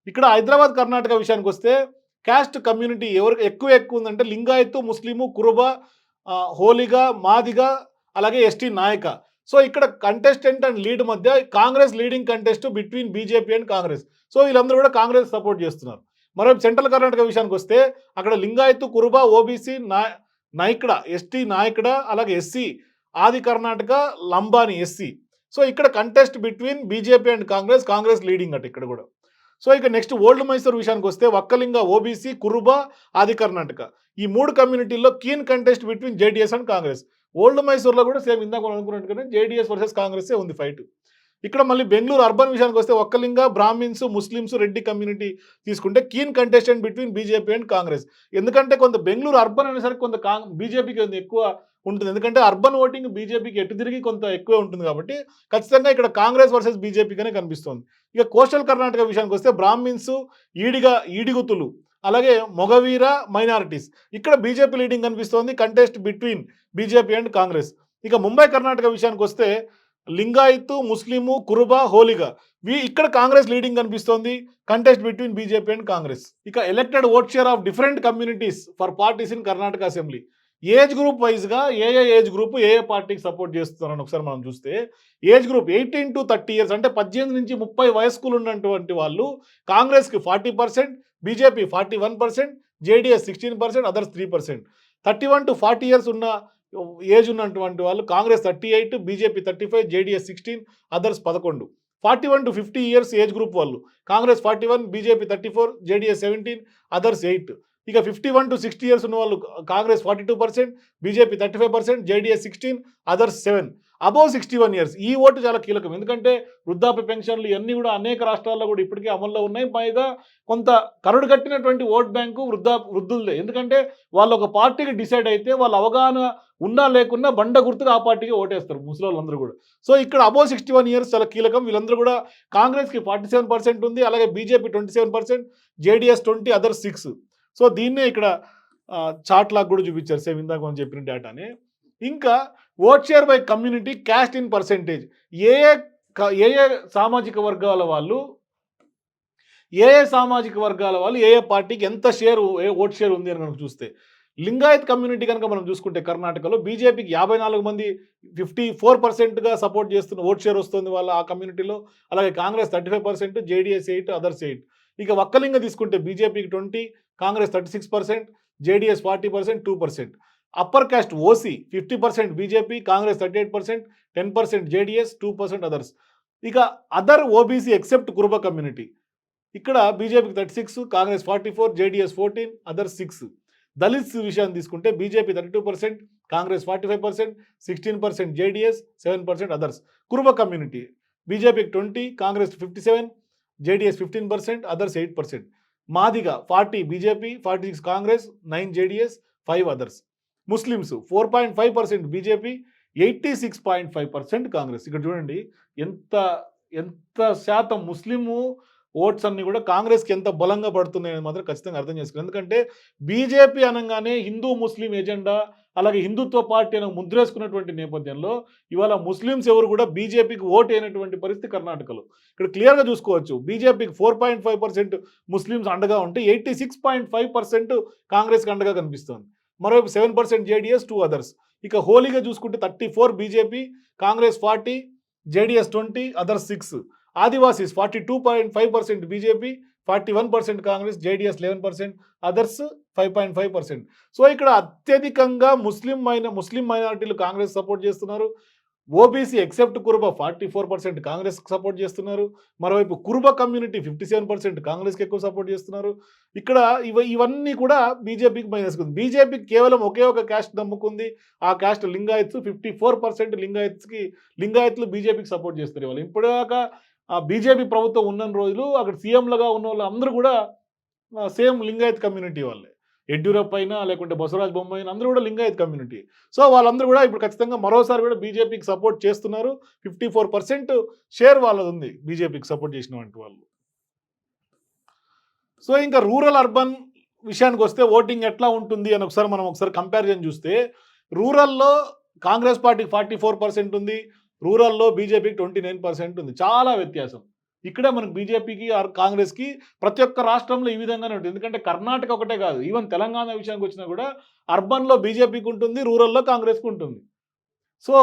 ఇక్కడ హైదరాబాద్, కర్ణాటక విషయానికొస్తే క్యాస్ట్ కమ్యూనిటీ ఎవరికి ఎక్కువ ఉందంటే లింగాయత్, ముస్లిము, కురుబ, హోలిగ, మాదిగ, అలాగే ఎస్టీ నాయక. సో, ఇక్కడ కంటెస్టెంట్ అండ్ లీడ్ మధ్య Congress leading contest between BJP and Congress. So, వీళ్ళందరూ కూడా కాంగ్రెస్ సపోర్ట్ చేస్తున్నారు. మరోవైపు సెంట్రల్ కర్ణాటక విషయానికొస్తే అక్కడ లింగాయత్, కురుబ, ఓబీసీ, నాయకుడ, ఎస్టీ నాయకుడ, అలాగే ఎస్సీ, ఆది కర్ణాటక, లంబాని ఎస్సీ. సో, ఇక్కడ contest between BJP and Congress, Congress leading అట ఇక్కడ కూడా. సో, ఇక నెక్స్ట్ ఓల్డ్ మైసూర్ విషయానికొస్తే ఒక్కలింగ, ఓబీసీ, కురుబ, ఆది కర్ణాటక. ఈ 3 కమ్యూనిటీల్లో keen contest between JDS and Congress. Old మైసూర్‌లో కూడా సేమ్ ఇందాక మనం అనుకున్నట్టుగానే జేడీఎస్ వర్సెస్ కాంగ్రెస్సే ఉంది ఫైట్. ఇక్కడ మళ్ళీ బెంగుళూరు అర్బన్ విషయానికొస్తే ఒక్కలింగ, బ్రాహ్మిన్స్, ముస్లిమ్స్, రెడ్డి కమ్యూనిటీ తీసుకుంటే keen contestant between BJP and Congress. ఎందుకంటే కొంత బెంగుళూరు అర్బన్ అనేసరికి కొంత బీజేపీకి కొంత ఎక్కువ ఉంటుంది. ఎందుకంటే అర్బన్ ఓటింగ్ బీజేపీకి ఎటు తిరిగి కొంత ఎక్కువే ఉంటుంది కాబట్టి ఖచ్చితంగా ఇక్కడ కాంగ్రెస్ వర్సెస్ బీజేపీగానే కనిపిస్తోంది. ఇక కోస్టల్ కర్ణాటక విషయానికొస్తే బ్రాహ్మిన్స్, ఈడిగుతులు, అలాగే మొగవీర మైనారిటీస్. ఇక్కడ బీజేపీ లీడింగ్ కనిపిస్తోంది. Contest between BJP and Congress. ఇక ముంబై కర్ణాటక విషయానికొస్తే లింగాయత్, ముస్లిము, కురుబ, హోలిగ. ఇక్కడ కాంగ్రెస్ లీడింగ్ కనిపిస్తోంది. Contest between BJP and Congress. ఇక elected vote share of different communities for parties in Karnataka assembly. Age group వైజ్‌గా ఏ ఏజ్ గ్రూప్ ఏ పార్టీకి సపోర్ట్ చేస్తున్నారని ఒకసారి మనం చూస్తే ఏజ్ గ్రూప్ 18-30 ఇయర్స్ అంటే 18 నుంచి 30 వయస్కులు ఉన్నటువంటి వాళ్ళు కాంగ్రెస్‌కి 40%, బీజేపీ 41%, జేడీఎస్ 16%, అదర్స్ 3%. 31-40 ఇయర్స్ ఉన్న ఏజ్ ఉన్నటువంటి వాళ్ళు Congress 38, BJP 35, JDS 16, others 11. 41-50 years age group వాళ్ళు కాంగ్రెస్ 41, బీజేపీ 34, జేడీఎస్ 17, అదర్స్ 8. ఇక 51-60 ఇయర్స్ ఉన్న వాళ్ళు Congress 42%, BJP 35%, JDS 16, others 7. Above 61 years ఈ ఓటు చాలా కీలకం. ఎందుకంటే వృద్ధాప్య పెన్షన్లు ఇవన్నీ కూడా అనేక రాష్ట్రాల్లో కూడా ఇప్పటికే అమల్లో ఉన్నాయి. పైగా కొంత కరడు కట్టినటువంటి ఓట్ బ్యాంకు వృద్ధులదే. ఎందుకంటే వాళ్ళు ఒక పార్టీకి డిసైడ్ అయితే వాళ్ళ అవగాహన ఉన్నా లేకున్నా బండ గుర్తుగా ఆ పార్టీకి ఓటేస్తారు ముసలోళ్ళందరూ కూడా. సో, ఇక్కడ అబోవ్ 61 ఇయర్స్ చాలా కీలకం. వీళ్ళందరూ కూడా కాంగ్రెస్‌కి 47% ఉంది. అలాగే బీజేపీ 27%, జేడీఎస్ 20, అదర్స్ 6. సో, దీన్నే ఇక్కడ చార్ట్ లాగా కూడా చూపించారు. సేమ్ ఇందాక మనం చెప్పిన డేటానే. ఇంకా vote share by community, caste in percentage. ఏ ఏ ఏ ఏ సామాజిక వర్గాల వాళ్ళు ఏ ఏ పార్టీకి ఎంత షేరు ఓట్ షేర్ ఉంది అని మనం చూస్తే లింగాయత్ కమ్యూనిటీ కనుక మనం చూసుకుంటే కర్ణాటకలో బీజేపీకి 54 మంది 54%గా సపోర్ట్ చేస్తున్న ఓట్ షేర్ వస్తుంది వాళ్ళ ఆ కమ్యూనిటీలో. అలాగే కాంగ్రెస్ 35%, జేడీఎస్ 8, అదర్స్ 8. ఇక ఒక్కలింగ తీసుకుంటే బీజేపీకి 20, Congress 36%, JDS 40%, 2%. Upper caste OC 50% BJP, Congress 38%, 10% JDS, 2% others. ఇక other OBC except Kuruba community. ఇక్కడ బీజేపీకి 36, కాంగ్రెస్ 44, జేడీఎస్ 14, అదర్స్ 6. దళిత్స్ విషయాన్ని తీసుకుంటే BJP 32%, Congress 45%, 16% JDS, 7% others. Kuruba community బీజేపీకి 20, Congress 57, JDS 15%, others 8%. Madiga 40 BJP, 46 Congress, 9 JDS, 5 others. Muslims 4.5% BJP, 86.5% Congress. ఇక్కడ చూడండి ఎంత ఎంత శాతం ముస్లిము ఓట్స్ అన్నీ కూడా కాంగ్రెస్‌కి ఎంత బలంగా పడుతున్నాయని మాత్రం ఖచ్చితంగా అర్థం చేసుకోవాలి. ఎందుకంటే బీజేపీ అనంగానే హిందూ ముస్లిం ఎజెండా, అలాగే హిందుత్వ పార్టీ అని ముద్రేసుకున్నటువంటి నేపథ్యంలో ఇవాళ ముస్లిమ్స్ ఎవరు కూడా బీజేపీకి ఓటు అయినటువంటి పరిస్థితి కర్ణాటకలో. ఇక్కడ క్లియర్‌గా చూసుకోవచ్చు. బీజేపీకి 4.5% ముస్లిమ్స్ అండగా ఉంటే 86.5% కాంగ్రెస్‌కి అండగా కనిపిస్తోంది. మరోవైపు 7% జేడీఎస్, 2 అదర్స్. ఇక హోలీగా చూసుకుంటే 34 BJP, Congress 40, JDS 20, others 6. Adivasis 42.5% BJP, 41% Congress, JDS 11%, others 5.5%. So, ఇక్కడ అత్యధికంగా ముస్లిం మైనారిటీలు కాంగ్రెస్ సపోర్ట్ చేస్తున్నారు. ఓబీసీ ఎక్సెప్ట్ కురుబ 44% కాంగ్రెస్‌కి సపోర్ట్ చేస్తున్నారు. మరోవైపు కురుబ కమ్యూనిటీ 57% కాంగ్రెస్‌కి ఎక్కువ సపోర్ట్ చేస్తున్నారు. ఇక్కడ ఇవన్నీ కూడా బీజేపీకి మైనస్ ఉంది. బీజేపీకి కేవలం ఒకే ఒక క్యాస్ట్ నమ్ముకుంది. ఆ క్యాస్ట్ లింగాయత్స్. 54% లింగాయత్లు బీజేపీకి సపోర్ట్ చేస్తారు ఇవాళ. ఇప్పటిదాకా బీజేపీ ప్రభుత్వం ఉన్నన్ని రోజులు అక్కడ సీఎంలుగా ఉన్నోళ్ళు అందరూ కూడా సేమ్ లింగాయత్ కమ్యూనిటీ వాళ్ళే. యడ్యూరప్ప అయినా లేకుంటే బసవరాజ బొమ్మాయి అయినా అందరూ కూడా లింగాయత్ కమ్యూనిటీ. సో, వాళ్ళందరూ కూడా ఇప్పుడు ఖచ్చితంగా మరోసారి కూడా బీజేపీకి సపోర్ట్ చేస్తున్నారు. 54% షేర్ వాళ్ళదుంది బీజేపీకి సపోర్ట్ చేసినటువంటి వాళ్ళు. సో, ఇంకా రూరల్, అర్బన్ విషయానికొస్తే ఓటింగ్ ఎట్లా ఉంటుంది అని ఒకసారి కంపారిజన్ చూస్తే రూరల్‌లో కాంగ్రెస్ పార్టీకి 44% ఉంది. రూరల్‌లో బీజేపీకి 29% ఉంది. చాలా వ్యత్యాసం. ఇక్కడే మనకు బీజేపీకి ఆర్ కాంగ్రెస్‌కి ప్రతి ఒక్క రాష్ట్రంలో ఈ విధంగానే ఉంటుంది. ఎందుకంటే కర్ణాటక ఒకటే కాదు. ఈవెన్ తెలంగాణ విషయానికొచ్చినా కూడా అర్బన్‌లో బీజేపీకి ఉంటుంది. రూరల్‌లో కాంగ్రెస్‌కి ఉంటుంది. సో,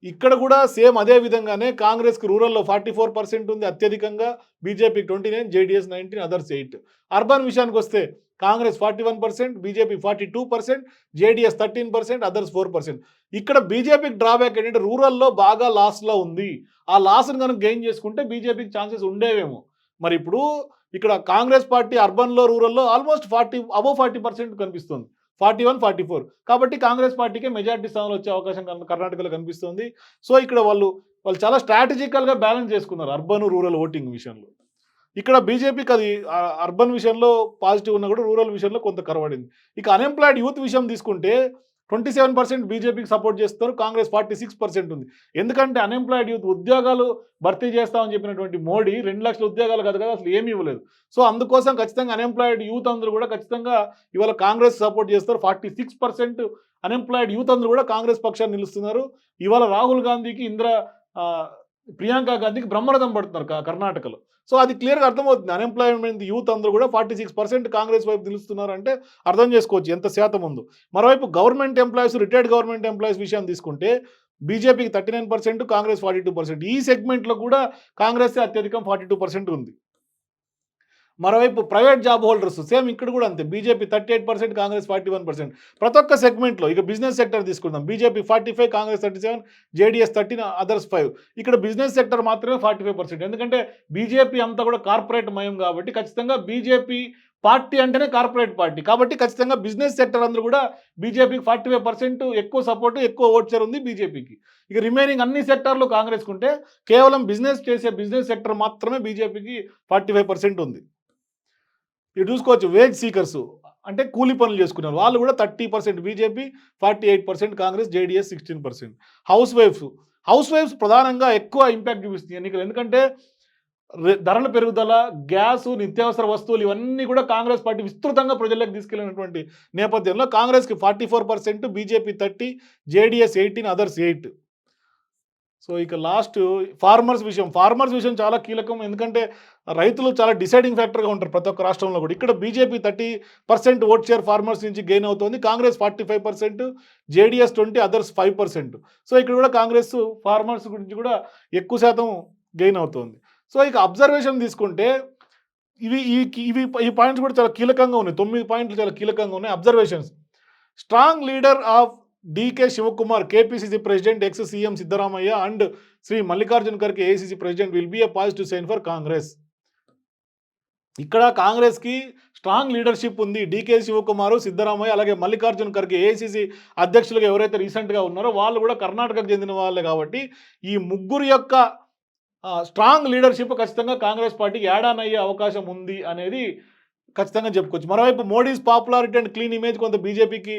ఇక్కడ గూడా సేమ్ అదే విధంగానే కాంగ్రెస్‌కి రూరల్‌లో 44% ఉంది అత్యధికంగా. బీజేపీకి 29, జేడీఎస్ 19, అదర్స్ 8. అర్బన్ విషయానికొస్తే కాంగ్రెస్ 41%, బీజేపీ 42%, జేడీఎస్ 13%, అదర్స్ 4%. ఇక్కడ బీజేపీకి డ్రాబ్యాక్ ఏంటంటే రూరల్‌లో బాగా లాస్‌లో ఉంది. ఆ లాస్‌ని గనుక గెయిన్ చేసుకుంటే బీజేపీకి ఛాన్సెస్ ఉండేవేమో. మరిప్పుడు ఇక్కడ కాంగ్రెస్ పార్టీ అర్బన్‌లో, రూరల్‌లో ఆల్‌మోస్ట్ 40 అబోవ్ 40% కనిపిస్తుంది. 41, 44. కాబట్టి కాంగ్రెస్ పార్టీకే మెజారిటీ స్థానాలు వచ్చే అవకాశం కర్ణాటకలో కనిపిస్తుంది. సో, ఇక్కడ వాళ్ళు చాలా స్ట్రాటజికల్‌గా బ్యాలెన్స్ చేసుకున్నారు అర్బన్, రూరల్ ఓటింగ్ విషయంలో. ఇక్కడ బీజేపీకి అది అర్బన్ విషయంలో పాజిటివ్ ఉన్నా కూడా రూరల్ విషయంలో కొంత కరవడింది. ఇక అన్‌ఎంప్లాయిడ్ యూత్ విషయం తీసుకుంటే 27% బీజేపీకి సపోర్ట్ చేస్తారు. కాంగ్రెస్ 46% ఉంది. ఎందుకంటే అన్‌ఎంప్లాయిడ్ యూత్ ఉద్యోగాలు భర్తీ చేస్తామని చెప్పినటువంటి మోడీ 2,00,000 ఉద్యోగాలు కాదు కదా! అసలు ఏమి ఇవ్వలేదు. సో, అందుకోసం ఖచ్చితంగా అన్‌ఎంప్లాయిడ్ యూత్ అందరూ కూడా ఖచ్చితంగా ఇవాళ కాంగ్రెస్ సపోర్ట్ చేస్తారు. 46% అన్‌ఎంప్లాయిడ్ యూత్ అందరూ కూడా కాంగ్రెస్ పక్షాన్ని నిలుస్తున్నారు. ఇవాళ రాహుల్ గాంధీకి ఆహ్, ప్రియాంక గాంధీకి బ్రహ్మరథం పడుతున్నారు కర్ణాటకలో. సో, అది క్లియర్‌గా అర్థమవుతుంది. అన్‌ఎంప్లాయ్‌మెంట్ యూత్ అందరూ కూడా 46% కాంగ్రెస్ వైపు నిలుస్తున్నారంటే అర్థం చేసుకోవచ్చు ఎంత శాతం ఉందో. మరోవైపు government employees, retired government employees విషయం తీసుకుంటే బీజేపీకి 39%, కాంగ్రెస్ 42%. ఈ సెగ్మెంట్‌లో కూడా కాంగ్రెసే అత్యధికం 42% ఉంది. మరోవైపు ప్రైవేట్ జాబ్ హోల్డర్స్ సేమ్ ఇక్కడ కూడా అంతే. బీజేపీ 38%, కాంగ్రెస్ 41%. ప్రతి ఒక్క సెగ్మెంట్‌లో ఇక బిజినెస్ సెక్టర్ తీసుకుందాం. BJP 45, Congress 37, JDS 13, others 5. ఇక్కడ బిజినెస్ సెక్టర్ మాత్రమే 45%. ఎందుకంటే బీజేపీ అంతా కూడా కార్పొరేట్ మయం కాబట్టి ఖచ్చితంగా బీజేపీ పార్టీ అంటేనే కార్పొరేట్ పార్టీ. కాబట్టి ఖచ్చితంగా బిజినెస్ సెక్టర్ అందరూ కూడా బీజేపీకి 45% ఎక్కువ సపోర్ట్, ఎక్కువ ఓట్ షేర్ ఉంది బీజేపీకి. ఇక రిమైనింగ్ అన్ని సెక్టార్‌లు కాంగ్రెస్‌కుంటే కేవలం బిజినెస్ చేసే బిజినెస్ సెక్టర్ మాత్రమే బీజేపీకి 45% ఉంది. ఇటు చూసుకోవచ్చు వేజ్ సీకర్స్ అంటే కూలి పనులు చేసుకున్నారు. వాళ్ళు కూడా 30% బీజేపీ, 48% కాంగ్రెస్, జేడీఎస్ 16%. హౌస్ వైఫ్స్, హౌస్ వైఫ్స్ ప్రధానంగా ఎక్కువ ఇంపాక్ట్ చూపిస్తుంది ఎన్నికలు. ఎందుకంటే ధరల పెరుగుదల, గ్యాసు, నిత్యావసర వస్తువులు ఇవన్నీ కూడా కాంగ్రెస్ పార్టీ విస్తృతంగా ప్రజల్లోకి తీసుకెళ్ళినటువంటి నేపథ్యంలో కాంగ్రెస్‌కి 44%, బీజేపీ 30, జేడీఎస్ 18, అదర్స్ 8. సో, ఇక లాస్ట్ ఫార్మర్స్ విషయం చాలా కీలకం. ఎందుకంటే రైతులు చాలా డిసైడింగ్ ఫ్యాక్టర్‌గా ఉంటారు ప్రతి ఒక్క రాష్ట్రంలో కూడా. ఇక్కడ బీజేపీ 30% ఓట్ షేర్ ఫార్మర్స్ నుంచి గెయిన్ అవుతోంది. Congress 45%, JDS 20, others 5%. సో, ఇక్కడ కూడా కాంగ్రెస్ ఫార్మర్స్ గురించి కూడా ఎక్కువ శాతం గెయిన్ అవుతోంది. సో, ఇక అబ్జర్వేషన్ తీసుకుంటే ఇవి ఈ ఇవి ఈ పాయింట్స్ కూడా చాలా కీలకంగా ఉన్నాయి. 9 పాయింట్లు చాలా కీలకంగా ఉన్నాయి. Observations. Strong leader of DK Shivakumar, KPCC president, ex CM Siddaramaiah and Shri Mallikarjun Kharge AICC president will be a positive sign for Congress. ఇక్కడ కాంగ్రెస్‌కి స్ట్రాంగ్ లీడర్‌షిప్ ఉంది. డీకే శివకుమార్, సిద్ధరామయ్య అలాగే మల్లికార్జున్ ఖర్గే ఏఐసీసీ అధ్యక్షులుగా ఎవరైతే రీసెంట్‌గా ఉన్నారో వాళ్ళు కూడా కర్ణాటకకు చెందిన వాళ్ళే కాబట్టి ఈ ముగ్గురు యొక్క స్ట్రాంగ్ లీడర్‌షిప్ ఖచ్చితంగా కాంగ్రెస్ పార్టీకి యాడ్ ఆన్ అయ్యే అవకాశం ఉంది అనేది ఖచ్చితంగా చెప్పుకోవచ్చు. మరోవైపు Modi's popularity and clean image కొంత బీజేపీకి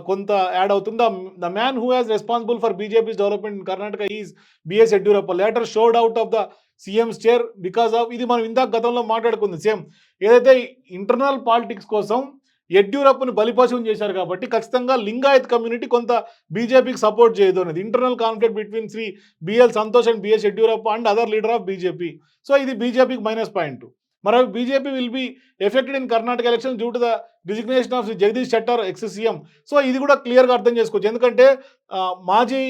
కొంత యాడ్ అవుతుంది. The man who has responsible for BJP's development in Karnataka is BS Yediyurappa. Later showed out of the CM's chair because of ఇది మనం ఇందాక గతంలో మాట్లాడుకుంది సేమ్. ఏదైతే ఇంటర్నల్ పాలిటిక్స్ కోసం యడ్యూరప్పని బలిపశువుని చేశారు కాబట్టి ఖచ్చితంగా లింగాయత్ కమ్యూనిటీ కొంత బీజేపీకి సపోర్ట్ చేయదు అనేది. Internal conflict between Shri BL Santosh and BS Yediyurappa and other leader of BJP. So, ఇది బీజేపీకి మైనస్ పాయింట్. మరోవైపు BJP will be affected in Karnataka election due to the designation of Jagadish Shettar ex CM. So, ఇది కూడా క్లియర్‌గా అర్థం చేసుకోవచ్చు. ఎందుకంటే మాజీ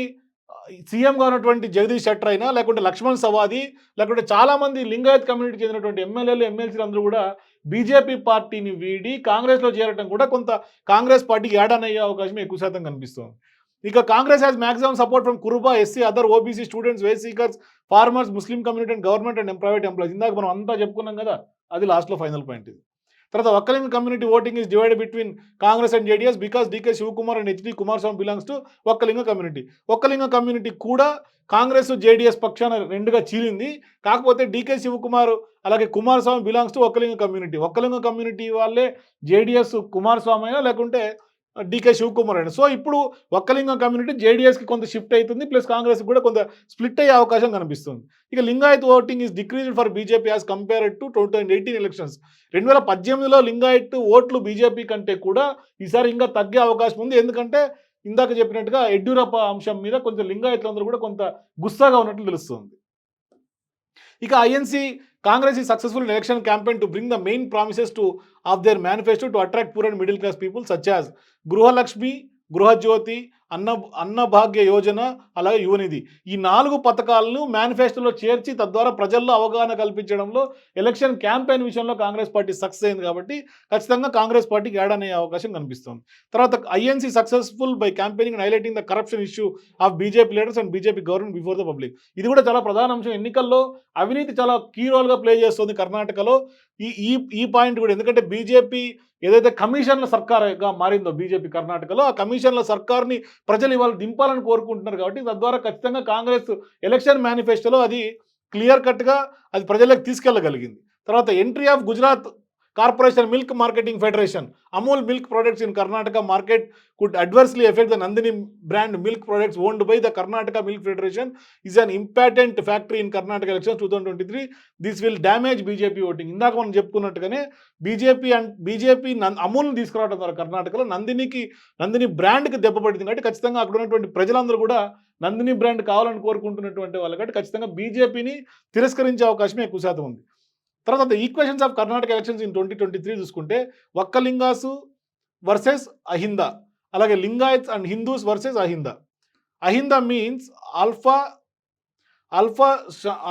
సీఎంగా ఉన్నటువంటి జగదీష్ షట్టర్ అయినా లేకుంటే లక్ష్మణ్ సవాది లేకుంటే చాలామంది లింగాయత్ కమ్యూనిటీకి చెందినటువంటి ఎమ్మెల్యేలు, ఎమ్మెల్సీలు అందరూ కూడా బీజేపీ పార్టీని వీడి కాంగ్రెస్‌లో చేరటం కూడా కొంత కాంగ్రెస్ పార్టీకి యాడ్ ఆన్ అయ్యే అవకాశం ఎక్కువ శాతం కనిపిస్తుంది. ఇక Congress has maximum support from Kuruba, SC, other OBC students, wage seekers, farmers, Muslim community and government and private employees. ఇందాక మనం అంతా చెప్పుకున్నాం కదా, అది లాస్ట్‌లో ఫైనల్ పాయింట్ ఇది. తర్వాత Vokkaliga community voting is divided between Congress and JDS because DK Shivakumar and HD Kumaraswamy belongs to Vokkaliga community. Vokkaliga community కూడా కాంగ్రెస్, జేడీఎస్ పక్షాన రెండుగా చీలింది. కాకపోతే డీకే శివకుమార్ అలాగే Kumaraswamy belongs to Vokkaliga community. Vokkaliga community వాళ్ళే జేడీఎస్ కుమారస్వామి అయినా లేకుంటే డీకే శివకుమార్ అయినా. సో, ఇప్పుడు ఒక్కలింగ కమ్యూనిటీ జేడీఎస్‌కి కొంత షిఫ్ట్ అవుతుంది. ప్లస్ కాంగ్రెస్‌కి కూడా కొంత స్ప్లిట్ అయ్యే అవకాశం కనిపిస్తుంది. ఇక Lingayat voting is decreased for BJP as compared to 2018 elections. 2018లో లింగాయత్ ఓట్లు బీజేపీ కంటే కూడా ఈసారి ఇంకా తగ్గే అవకాశం ఉంది. ఎందుకంటే ఇందాక చెప్పినట్టుగా యడ్యూరప్ప అంశం మీద కొంచెం లింగాయతులందరూ కూడా కొంత గుస్సాగా ఉన్నట్లు తెలుస్తుంది. ఇక INC Congress is successful in election campaign to bring the main promises to of their manifesto to attract poor and middle class people such as Gruhalakshmi, Gruhajyothi, Annabhagya Yojana, అలాగే యువనిధి. ఈ 4 పథకాలను మేనిఫెస్టోలో చేర్చి తద్వారా ప్రజల్లో అవగాహన కల్పించడంలో ఎలక్షన్ క్యాంపెయిన్ విషయంలో కాంగ్రెస్ పార్టీ సక్సెస్ అయింది కాబట్టి ఖచ్చితంగా కాంగ్రెస్ పార్టీకి యాడ్ అనే అవకాశం కనిపిస్తుంది. తర్వాత INC successful by campaigning and highlighting the corruption issue of BJP leaders and BJP government before the public. ఇది కూడా చాలా ప్రధాన అంశం. ఎన్నికల్లో అవినీతి చాలా కీ రోల్గా ప్లే చేస్తుంది కర్ణాటకలో. ఈ ఈ ఈ పాయింట్ కూడా, ఎందుకంటే బీజేపీ ఏదైతే కమిషన్ల సర్కార్గా మారిందో బీజేపీ కర్ణాటకలో, ఆ కమిషన్ల సర్కార్ని ప్రజలు ఇవాళ దింపాలని కోరుకుంటున్నారు కాబట్టి తద్వారా ఖచ్చితంగా కాంగ్రెస్ ఎలక్షన్ మేనిఫెస్టోలో అది క్లియర్ కట్గా అది ప్రజలకు తీసుకెళ్లగలిగింది. తర్వాత entry of Gujarat corporation milk marketing federation Amul milk products in Karnataka market could adversely affect the Nandini brand milk products owned by the Karnataka Milk Federation is an important factor in Karnataka elections 2023. This will damage BJP voting. ఇందాక మనం చెప్పుకున్నట్టుగానే బీజేపీ అమూల్ని తీసుకురావడం ద్వారా కర్ణాటకలో నందిని బ్రాండ్కి దెబ్బపడింది కాబట్టి ఖచ్చితంగా అక్కడ ఉన్నటువంటి ప్రజలందరూ కూడా నందిని బ్రాండ్ కావాలని కోరుకుంటున్నటువంటి వాళ్ళు కాబట్టి ఖచ్చితంగా బీజేపీని తిరస్కరించే అవకాశం ఎక్కువ శాతం ఉంది. తర్వాత equations of Karnataka elections in 2023 చూసుకుంటే ఒక్కలింగాసు వర్సెస్ అహిందా, అలాగే Lingayats and Hindus versus Ahinda. Ahinda means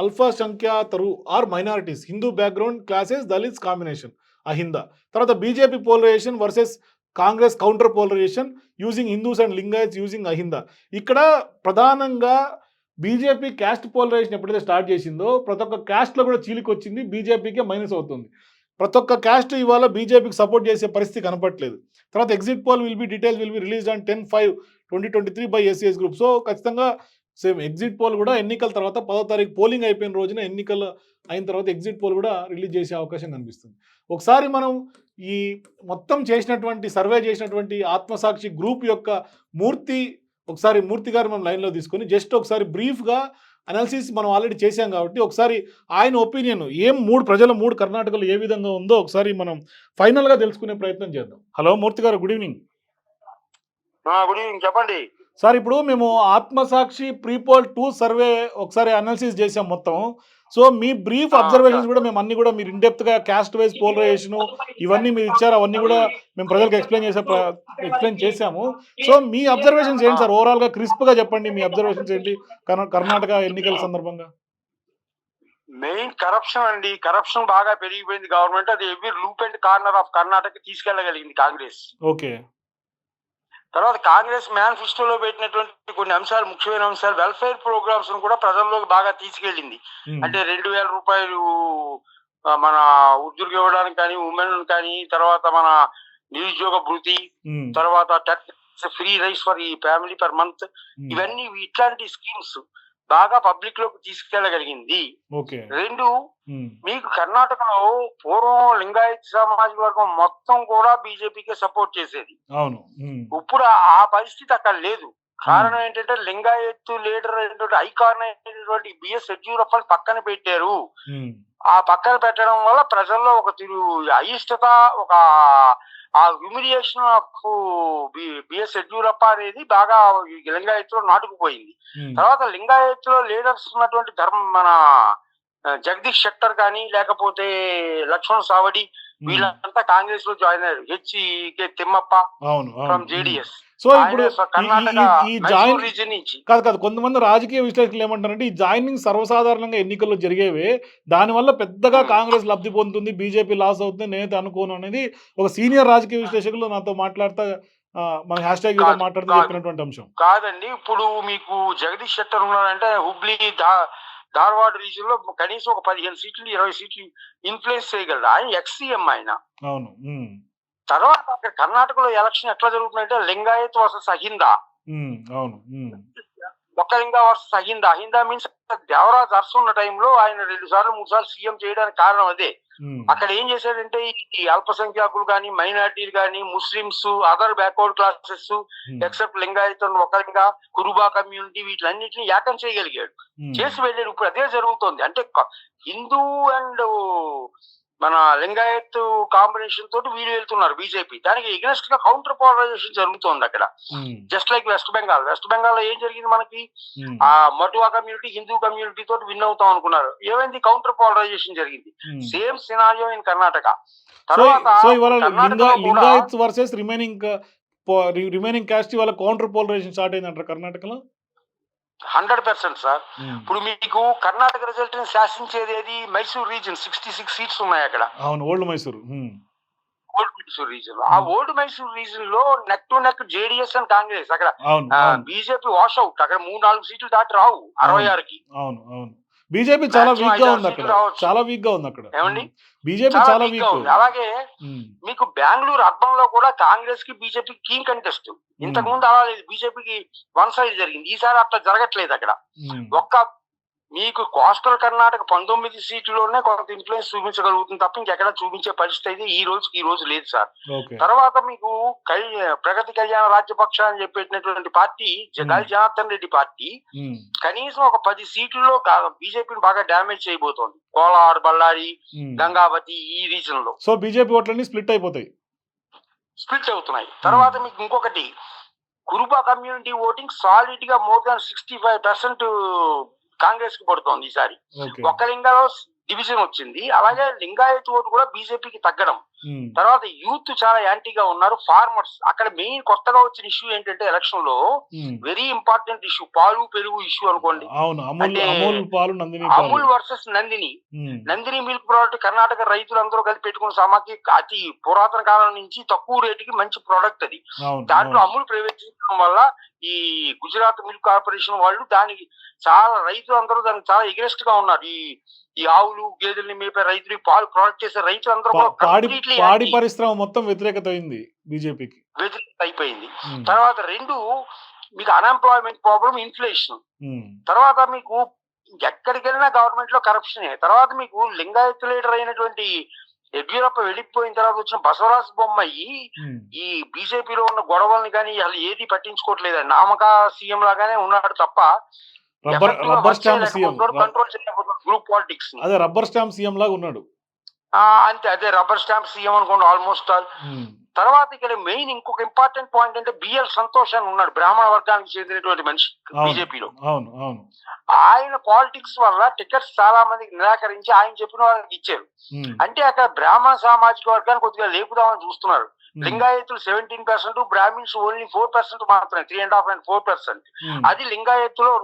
అల్ఫా సంఖ్యాతరు or minorities, Hindu background classes, Dalits combination Ahinda. తర్వాత BJP polarisation versus Congress counter polarisation using Hindus and Lingayats using Ahinda. ఇక్కడ ప్రధానంగా బీజేపీ క్యాస్ట్ పోలరైజేషన్ ఎప్పుడైతే స్టార్ట్ చేసిందో ప్రతి ఒక్క క్యాస్ట్లో కూడా చీలికొచ్చింది, బీజేపీకే మైనస్ అవుతుంది. ప్రతి ఒక్క క్యాస్ట్ ఇవాళ బీజేపీకి సపోర్ట్ చేసే పరిస్థితి కనపట్లేదు. తర్వాత exit poll details will be released on 10/5/2023 by SCS group. So ఖచ్చితంగా సేమ్ ఎగ్జిట్ పోల్ కూడా ఎన్నికల తర్వాత 10వ తారీఖు పోలింగ్ అయిపోయిన రోజున ఎన్నికలు అయిన తర్వాత ఎగ్జిట్ పోల్ కూడా రిలీజ్ చేసే అవకాశం కనిపిస్తుంది. ఒకసారి మనం ఈ మొత్తం చేసినటువంటి సర్వే చేసినటువంటి ఆత్మసాక్షి గ్రూప్ యొక్క మూర్తి గారు మనం లైన్లో తీసుకొని జస్ట్ ఒకసారి బ్రీఫ్గా అనాలిసిస్ మనం ఆల్రెడీ చేశాం కాబట్టి ఒకసారి ఆయన ఒపీనియన్ మూడు కర్ణాటకలో ఏ విధంగా ఉందో ఒకసారి మనం ఫైనల్గా తెలుసుకునే ప్రయత్నం చేద్దాం. హలో మూర్తి గారు, గుడ్ ఈవినింగ్. గుడ్ ఈవినింగ్, చెప్పండి సార్. ఇప్పుడు మేము ఆత్మసాక్షి ప్రీపోల్ 2 సర్వే ఒకసారి అనాలిసిస్ చేసాం మొత్తం. సో మీ బ్రీఫ్ అబ్జర్వేషన్స్ కూడా మేము అన్ని కూడా మీరు ఇన్డెప్త్గా క్యాస్ట్ వైజ్ పోలరైజేషన్ ఇవన్నీ మీరు ఇచ్చారు, అవన్నీ కూడా మేము ప్రజలకు ఎక్స్ప్లెయిన్ చేశాము. సో మీ అబ్జర్వేషన్స్ ఏంటి సార్? ఓవరాల్గా క్రిస్ప్గా చెప్పండి, మీ అబ్జర్వేషన్స్ ఏంటి కర్ణాటక ఎన్నికల సందర్భంగా? మెయిన్ కరప్షన్ అండి. కరప్షన్ బాగా పెరిగిపోయింది. గవర్నమెంట్ అది every loop and corner of Karnataka తీసుకెళ్లగలిగింది కాంగ్రెస్. ఓకే. తర్వాత కాంగ్రెస్ మేనిఫెస్టోలో పెట్టినటువంటి కొన్ని అంశాలు, ముఖ్యమైన అంశాలు, వెల్ఫేర్ ప్రోగ్రామ్స్ కూడా ప్రజల్లోకి బాగా తీసుకెళ్ళింది. అంటే 2000 రూపాయలు మన ఉద్యోగం ఇవ్వడానికి కానీ, ఉమెన్ కానీ, తర్వాత మన నిరుద్యోగ భృతి, తర్వాత ఫ్రీ రైస్ ఫర్ ఈ ఫ్యామిలీ పర్ మంత్, ఇవన్నీ ఇట్లాంటి స్కీమ్స్ బాగా పబ్లిక్ లోకి తీసుకెళ్లగలిగింది. 2, మీకు కర్ణాటకలో పూర్వం లింగాయత్ సామాజిక వర్గం మొత్తం కూడా బీజేపీకి సపోర్ట్ చేసేది. ఇప్పుడు ఆ పరిస్థితి అక్కడ లేదు. కారణం ఏంటంటే లింగాయత్ లీడర్ అయినటువంటి ఐకాన్ అయినటువంటి బిఎస్ యడ్యూరప్పని పక్కన పెట్టారు. ఆ పక్కన పెట్టడం వల్ల ప్రజల్లో ఒక అయిష్టత, ఒక ఆ హ్యూమిలియేషన్ ఆఫ్ బిఎస్ యడ్యూరప్ప అనేది బాగా లింగాయత్ లో నాటుకుపోయింది. తర్వాత లింగాయత్ లో లీడర్స్ ఉన్నటువంటి మన జగదీష్ షెట్టర్ కానీ, లేకపోతే లక్ష్మణ్ సావడి, వీళ్ళంతా కాంగ్రెస్ లో జాయిన్ అయ్యారు. HK Thimmappa from JDS. So ఇప్పుడు కాదు కొంతమంది రాజకీయ విశ్లేషకులు ఏమంటారంటే ఈ జాయినింగ్ సర్వసాధారణంగా ఎన్నికల్లో జరిగేవే, దానివల్ల పెద్దగా కాంగ్రెస్ లబ్ధి పొందుతుంది, బీజేపీ లాస్ అవుతుంది నేనైతే అనుకోను అనేది ఒక సీనియర్ రాజకీయ విశ్లేషకులు నాతో మాట్లాడుతూ మన హ్యాష్ ట్యాగ్ మాట్లాడుతూ చెప్పినటువంటి అంశం. కాదండి, ఇప్పుడు మీకు జగదీష్ షెట్టర్ ఉన్నాడంటే హుబ్లీ ధార్వాడ్ రీజన్ లో కనీసం ఒక 15 సీట్లు 20 సీట్లు ఇన్ఫ్లుయెన్స్ చేయగలడు. ఆయన ఎక్స్సీఎం ఆయన. అవును. తర్వాత అక్కడ కర్ణాటకలో ఎలక్షన్ ఎట్లా జరుగుతుందంటే లింగాయత్ వర్సెస్ అహిందా. అవును. ఒక్క లింగా వర్సెస్ అహిందా. అహిందా మీన్స్ దేవరాజ్ అరసు ఉన్న టైంలో ఆయన 2 సార్లు 3 సార్లు సీఎం చేయడానికి కారణం అదే. అక్కడ ఏం చేశాడంటే ఈ అల్పసంఖ్యాకులు కానీ, మైనారిటీలు కానీ, Muslims, other backward classes except Lingayat ఒక లింగా, కురుబా కమ్యూనిటీ, వీటిలన్నింటినీ ఏకం చేయగలిగాడు, చేసి వెళ్ళాడు. ఇప్పుడు అదే జరుగుతోంది. అంటే హిందూ అండ్ మన లింగాయత్ కాంబినేషన్ తోటి వీళ్ళు వెళ్తున్నారు బీజేపీ. దానికి ఎగ్నెస్ట్ గా కౌంటర్ పోలరైజేషన్ జరుగుతోంది అక్కడ. జస్ట్ లైక్ వెస్ట్ బెంగాల్ లో ఏం జరిగింది మనకి, ఆ మటువా కమ్యూనిటీ హిందూ కమ్యూనిటీ తోటి విన్ అవుతాం అనుకున్నారు, ఏమైంది కౌంటర్ పోలరైజేషన్ జరిగింది. Same scenario in Karnataka. తర్వాత లింగాయత్ వర్సెస్ రిమైనింగ్ కాస్ట్ ఇవాళ కౌంటర్ పోలరైజేషన్ స్టార్ట్ అయిందంటారు కర్ణాటకలో. 100% సార్. ఇప్పుడు మీకు కర్ణాటక రిజల్ట్ ని శాసించేది ఏది, మైసూర్ రీజన్ 66 సీట్స్ ఉన్నాయి అక్కడ. అవును, old Mysuru. Old Mysore region. ఆ ఓల్డ్ మైసూర్ రీజన్ లో neck to neck JDS and Congress. అక్కడ బీజేపీ వాష్ అవుట్. అక్కడ 3-4 సీట్లు దాటి రావు 66కి. అవును అవును, బీజేపీ చాలా వీక్ గా ఉంది అక్కడ, చాలా వీక్ గా ఉంది అక్కడ. ఏమండి, బీజేపీ చాలా వీక్ గా ఉంది. అలాగే మీకు బెంగళూరు అర్బన్ లో కూడా కాంగ్రెస్ కి బీజేపీ కీన్ కంటెస్ట్. ఇంతకు ముందు అలా లేదు, బీజేపీకి వన్ సైడ్ జరిగింది. ఈసారి అట్లా జరగట్లేదు అక్కడ. ఒక్క మీకు కోస్టల్ కర్ణాటక 19 సీట్లలోనే కొంత ఇన్ఫ్లుయెన్స్ చూపించగలుగుతుంది తప్ప ఇంకెక్కడ చూపించే పరిస్థితి అయితే ఈ రోజు లేదు సార్. తర్వాత మీకు ప్రగతి కళ్యాణ రాజ్యపక్ష అని చెప్పేటటువంటి పార్టీ గాలి జనార్దన్ రెడ్డి పార్టీ కనీసం ఒక 10 సీట్లలో బీజేపీని బాగా డ్యామేజ్ చేయబోతోంది. కోలార్, బళ్ళారి, గంగావతి ఈ రీజన్ లో. సో బీజేపీ ఓట్లన్నీ స్ప్లిట్ అవుతున్నాయి. తర్వాత మీకు ఇంకొకటి, కురుబా కమ్యూనిటీ ఓటింగ్ సాలిడ్ గా మోర్ దాన్ 65% కాంగ్రెస్ కి పడుతోంది ఈసారి. ఒక్క లింగాలో డివిజన్ వచ్చింది. అలాగే లింగాయత్ ఓటు కూడా బీజేపీకి తగ్గడం. తర్వాత యూత్ చాలా యాంటీగా ఉన్నారు. ఫార్మర్స్ అక్కడ మెయిన్ కొత్తగా వచ్చిన ఇష్యూ ఏంటంటే ఎలక్షన్ లో వెరీ ఇంపార్టెంట్ ఇష్యూ పాలు పెరుగు ఇష్యూ అనుకోండి. Amul versus Nandini milk product. Karnataka రైతులందరూ కలిపి పెట్టుకున్న సామాగ్రి, అతి పురాతన కాలం నుంచి తక్కువ రేటుకి మంచి ప్రోడక్ట్ అది. దాంట్లో అమూల్ ప్రైవేటీకరణ వల్ల ఈ గుజరాత్ మిల్క్ కార్పొరేషన్ వాళ్ళు దానికి చాలా రైతులందరూ దానికి చాలా ఎగ్రెస్ట్ గా ఉన్నారు. ఈ ఆవులు గేదెల్ని మేపే రైతులు, పాలు ప్రొడక్ట్ చేసే రైతులందరూ పాడి పరిశ్రమ మొత్తం వ్యతిరేకత అయిపోయింది. తర్వాత రెండు మీకు అన్ఎంప్లాయ్మెంట్ ప్రాబ్లం, ఇన్ఫ్లేషన్. తర్వాత మీకు ఎక్కడికి వెళ్ళినా గవర్నమెంట్ లో కరప్షనే. తర్వాత మీకు లింగాయత్ లీడర్ అయినటువంటి యడ్యూరప్ప వెళ్ళిపోయిన తర్వాత వచ్చిన బసవరాజ్ బొమ్మాయి ఈ బీజేపీలో ఉన్న గొడవల్ని కానీ అసలు ఏది పట్టించుకోవట్లేదు. నామక సీఎం లాగానే ఉన్నాడు తప్ప కంట్రోల్ చేయలేకపోతున్నారు గ్రూప్ పాలిటిక్స్. అదే రబ్బర్ స్టాంప్ సీఎం లాగా ఉన్నాడు. అంతే, అదే రబ్బర్ స్టాంప్ సీఎం అనుకోండి ఆల్మోస్ట్ ఆల్. తర్వాత ఇక్కడ మెయిన్ ఇంకొక ఇంపార్టెంట్ పాయింట్ అంటే బిఎల్ సంతోష్ అని ఉన్నాడు, బ్రాహ్మణ వర్గానికి చెందినటువంటి మనిషి బీజేపీలో. ఆయన పాలిటిక్స్ వల్ల టికెట్స్ చాలా మందికి నిరాకరించి ఆయన చెప్పిన వాళ్ళకి ఇచ్చారు. అంటే అక్కడ బ్రాహ్మణ సామాజిక వర్గాన్ని కొద్దిగా లేపుదామని చూస్తున్నారు. లింగాయతులు 17%, బ్రాహ్మిన్స్ ఓన్లీ 4% మాత్రమే, 3.5 and 4%. అది లింగాయత్తులో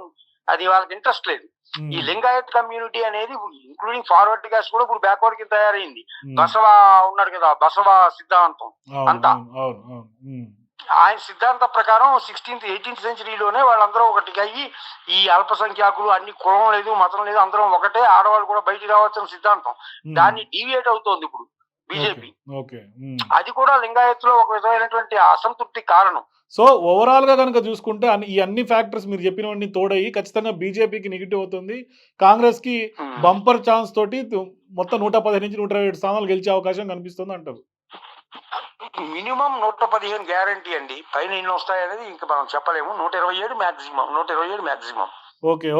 అది వాళ్ళకి ఇంట్రెస్ట్ లేదు. ఈ లింగాయత్ కమ్యూనిటీ అనేది ఇంక్లూడింగ్ ఫార్వర్డ్ కాస్ట్ కూడా ఇప్పుడు బ్యాక్వర్డ్ కి తయారైంది. బసవ ఉన్నాడు కదా, బసవ సిద్ధాంతం అంతా ఆయన సిద్ధాంతం ప్రకారం 16th 18th సెంచరీలోనే వాళ్ళందరూ ఒకటికి అయ్యి ఈ అల్పసంఖ్యాకులు అన్ని కులం లేదు మతం లేదు అందరం ఒకటే, ఆడవాళ్ళు కూడా బయటికి రావచ్చని సిద్ధాంతం. దాన్ని డీవియేట్ అవుతోంది ఇప్పుడు బీజేపీ. అది కూడా లింగాయత్లో ఒక విధమైనటువంటి అసంతృప్తి కారణం. సో ఓవరాల్ గా కనుక చూసుకుంటే ఈ అన్ని ఫ్యాక్టర్స్ మీరు చెప్పినవన్నీ తోడయి ఖచ్చితంగా బీజేపీకి నెగిటివ్ అవుతుంది. కాంగ్రెస్ కి బంపర్ ఛాన్స్ తోటి మొత్తం 115 నుంచి 127 స్థానాలు గెలిచే అవకాశం కనిపిస్తుంది అంటారు. మినిమం 115 గ్యారంటీ అండి. పైన ఎన్ని వస్తాయనేది ఇంకా మనం చెప్పలేము. 127 మాక్సిమం.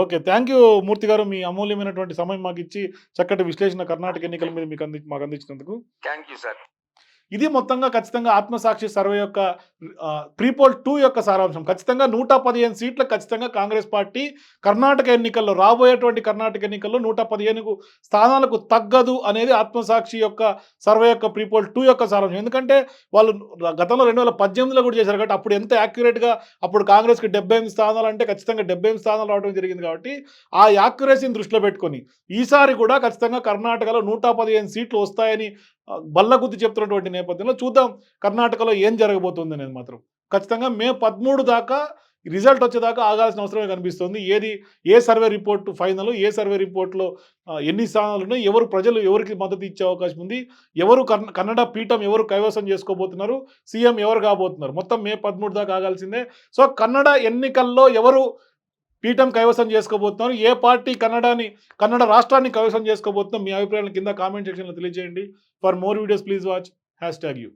ఓకే, థ్యాంక్ యూ మూర్తి గారు, మీ అమూల్యమైనటువంటి సమయం మాకు ఇచ్చి చక్కటి విశ్లేషణ కర్ణాటక ఎన్నికల మీద మాకు అందించినందుకు. Thank you sir. ఇది మొత్తంగా ఖచ్చితంగా ఆత్మసాక్షి సర్వే యొక్క ప్రీపోల్ 2 యొక్క సారాంశం. ఖచ్చితంగా 115 సీట్లకు ఖచ్చితంగా కాంగ్రెస్ పార్టీ కర్ణాటక ఎన్నికల్లో, రాబోయేటువంటి కర్ణాటక ఎన్నికల్లో 115 స్థానాలకు తగ్గదు అనేది ఆత్మసాక్షి యొక్క సర్వే యొక్క ప్రీపోల్ 2 యొక్క సారాంశం. ఎందుకంటే వాళ్ళు గతంలో 2018లో కూడా చేశారు కాబట్టి అప్పుడు ఎంత యాక్యురేట్గా, అప్పుడు కాంగ్రెస్కి 78 స్థానాలు అంటే ఖచ్చితంగా 78 స్థానాలు రావడం జరిగింది. కాబట్టి ఆ యాక్యురసీని దృష్టిలో పెట్టుకొని ఈసారి కూడా ఖచ్చితంగా కర్ణాటకలో 115 సీట్లు వస్తాయని బల్లగుద్ది చెప్తున్నటువంటి నేపథ్యంలో చూద్దాం కర్ణాటకలో ఏం జరగబోతుంది అనేది మాత్రం. ఖచ్చితంగా మే 13 దాకా రిజల్ట్ వచ్చేదాకా ఆగాల్సిన అవసరమే కనిపిస్తుంది. ఏ సర్వే రిపోర్ట్ ఫైనల్, ఏ సర్వే రిపోర్ట్లో ఎన్ని స్థానాలు ఉన్నాయి, ప్రజలు ఎవరికి మద్దతు ఇచ్చే అవకాశం ఉంది, కన్నడ పీఠం ఎవరు కైవసం చేసుకోబోతున్నారు, సీఎం ఎవరు కాబోతున్నారు, మొత్తం మే 13 దాకా ఆగాల్సిందే. సో కన్నడ ఎన్నికల్లో ఎవరు పీఠం కైవసం చేసుకోబోతున్నారు, ఏ పార్టీ కన్నడ రాష్ట్రాన్ని కైవసం చేసుకోబోతున్నారు, మీ అభిప్రాయాలను కింద కామెంట్ సెక్షన్లో తెలియజేయండి. For more videos please watch #you.